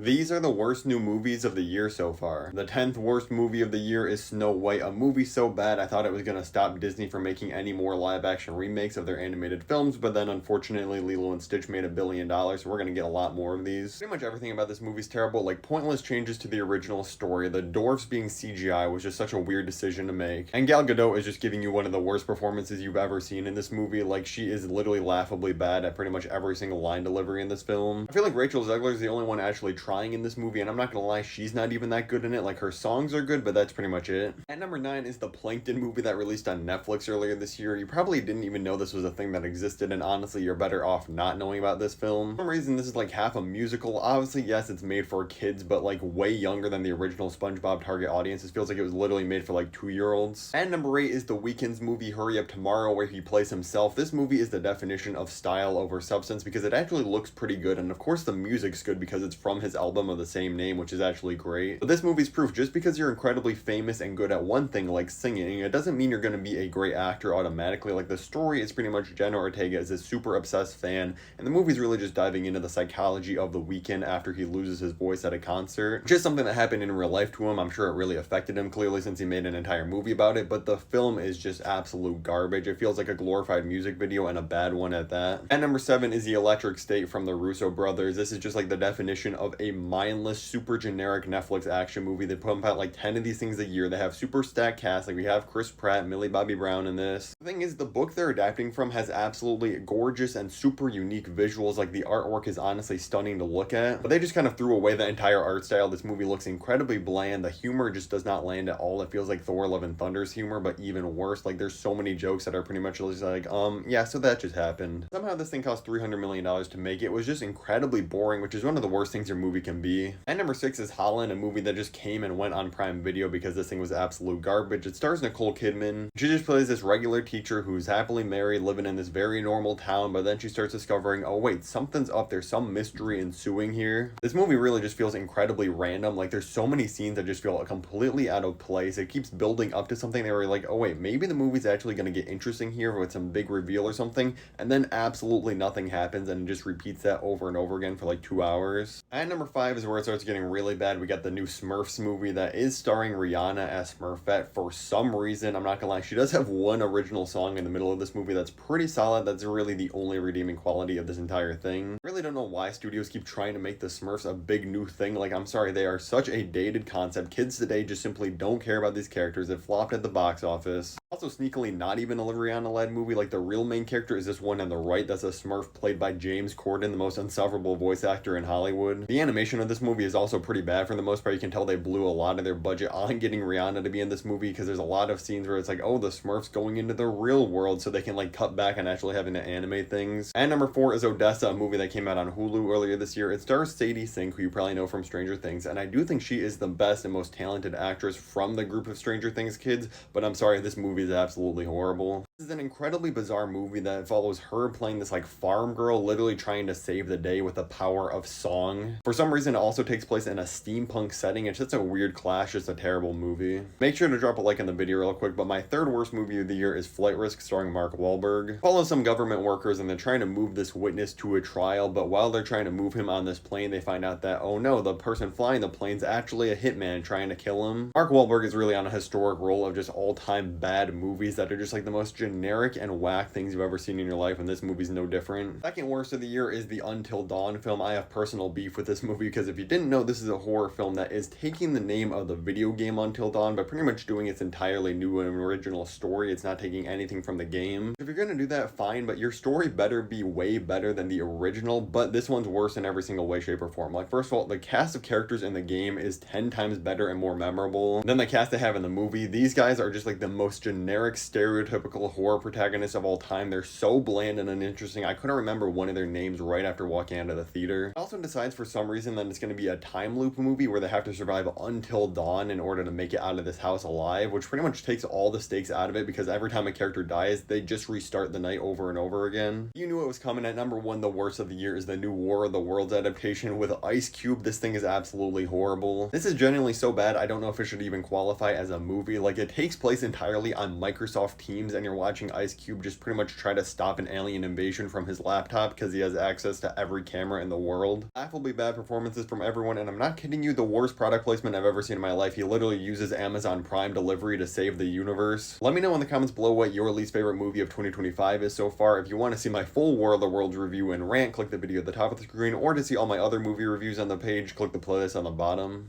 These are the worst new movies of the year so far. The 10th worst movie of the year is Snow White, a movie so bad I thought it was gonna stop Disney from making any more live action remakes of their animated films, but then unfortunately Lilo and Stitch made $1 billion, so we're gonna get a lot more of these. Pretty much everything about this movie is terrible, like pointless changes to the original story. The dwarfs being CGI was just such a weird decision to make. And Gal Gadot is just giving you one of the worst performances you've ever seen in this movie. Like, she is literally laughably bad at pretty much every single line delivery in this film. I feel like Rachel Zegler is the only one actually trying in this movie, and I'm not gonna lie, she's not even that good in it. Like, her songs are good, but that's pretty much it. At number 9 is the Plankton movie that released on Netflix earlier this year. You probably didn't even know this was a thing that existed, and honestly, you're better off not knowing about this film. For some reason, this is like half a musical. Obviously, yes, it's made for kids, but like way younger than the original SpongeBob target audience. It feels like it was literally made for like 2-year-olds. And number 8 is The Weeknd's movie Hurry Up Tomorrow, where he plays himself. This movie is the definition of style over substance because it actually looks pretty good, and of course the music's good because it's from his album of the same name, which is actually great. But this movie's proof, just because you're incredibly famous and good at one thing like singing, it doesn't mean you're going to be a great actor automatically. Like, the story is pretty much Jenna Ortega is a super obsessed fan, and the movie's really just diving into the psychology of The Weeknd after he loses his voice at a concert. Just something that happened in real life to him. I'm sure it really affected him, clearly, since he made an entire movie about it, but the film is just absolute garbage. It feels like a glorified music video, and a bad one at that. At number 7 is The Electric State from the Russo brothers. This is just like the definition of a mindless, super generic Netflix action movie. They pump out like 10 of these things a year. They have super stacked cast, like we have Chris Pratt, Millie Bobby Brown in this. The thing is, the book they're adapting from has absolutely gorgeous and super unique visuals. Like, the artwork is honestly stunning to look at, but they just kind of threw away the entire art style. This movie looks incredibly bland. The humor just does not land at all. It feels like Thor Love and Thunder's humor, but even worse. Like, there's so many jokes that are pretty much just like, yeah, so that just happened. Somehow this thing cost $300 million to make. It was just incredibly boring, which is one of the worst things your movie can be. And number 6 is Holland, a movie that just came and went on Prime Video because this thing was absolute garbage. It stars Nicole Kidman. She just plays this regular teacher who's happily married, living in this very normal town, but then she starts discovering, oh wait, something's up. There's some mystery ensuing here. This movie really just feels incredibly random. Like, there's so many scenes that just feel completely out of place. It keeps building up to something that we're like, oh wait, maybe the movie's actually going to get interesting here with some big reveal or something, and then absolutely nothing happens, and it just repeats that over and over again for like 2 hours. And number 5 is where it starts getting really bad. We got the new SMURFs movie that is starring Rihanna as Smurfette for some reason. I'm not gonna lie, she does have one original song in the middle of this movie that's pretty solid. That's really the only redeeming quality of this entire thing. Really don't know why studios keep trying to make the Smurfs a big new thing. Like, I'm sorry, they are such a dated concept. Kids today just simply don't care about these characters. It flopped at the box office. Also, sneakily, not even a Rihanna-led movie. Like, the real main character is this one on the right. That's a Smurf played by James Corden, the most insufferable voice actor in Hollywood. The animation of this movie is also pretty bad for the most part. You can tell they blew a lot of their budget on getting Rihanna to be in this movie because there's a lot of scenes where it's like, oh, the Smurfs going into the real world, so they can like cut back on actually having to animate things. And number 4 is Odessa, a movie that came out on Hulu earlier this year. It stars Sadie Sink, who you probably know from Stranger Things, and I do think she is the best and most talented actress from the group of Stranger Things kids, but I'm sorry, this movie is absolutely horrible. This is an incredibly bizarre movie that follows her playing this like farm girl, literally trying to save the day with the power of song. For some reason, it also takes place in a steampunk setting. It's just a weird clash. It's a terrible movie. Make sure to drop a like on the video real quick, but my 3rd worst movie of the year is Flight Risk, starring Mark Wahlberg. Follow some government workers, and they're trying to move this witness to a trial, but while they're trying to move him on this plane, they find out that, oh no, the person flying the plane's actually a hitman trying to kill him. Mark Wahlberg is really on a historic roll of just all-time bad movies that are just like the most generic and whack things you've ever seen in your life, and this movie's no different. Second worst of the year is the Until Dawn film. I have personal beef with this movie because if you didn't know, this is a horror film that is taking the name of the video game Until Dawn, but pretty much doing its entirely new and original story. It's not taking anything from the game. If you're gonna do that, fine, but your story better be way better than the original, but this one's worse in every single way, shape, or form. Like, first of all, the cast of characters in the game is 10 times better and more memorable than the cast they have in the movie. These guys are just like the most generic, stereotypical horror protagonists of all time. They're so bland and uninteresting. I couldn't remember one of their names right after walking out of the theater. It also decides for some reason that it's going to be a time loop movie where they have to survive until dawn in order to make it out of this house alive, which pretty much takes all the stakes out of it because every time a character dies, they just restart the night over and over again. You knew it was coming. At number 1, the worst of the year is the new War of the Worlds adaptation with Ice Cube. This thing is absolutely horrible. This is genuinely so bad, I don't know if it should even qualify as a movie. Like, it takes place entirely on Microsoft Teams, and you're watching Ice Cube just pretty much try to stop an alien invasion from his laptop because he has access to every camera in the world. Laughably bad performances from everyone, and I'm not kidding you, the worst product placement I've ever seen in my life. He literally uses Amazon Prime delivery to save the universe. Let me know in the comments below what your least favorite movie of 2025 is so far. If you want to see my full War of the Worlds review and rant, click the video at the top of the screen, or to see all my other movie reviews on the page, click the playlist on the bottom.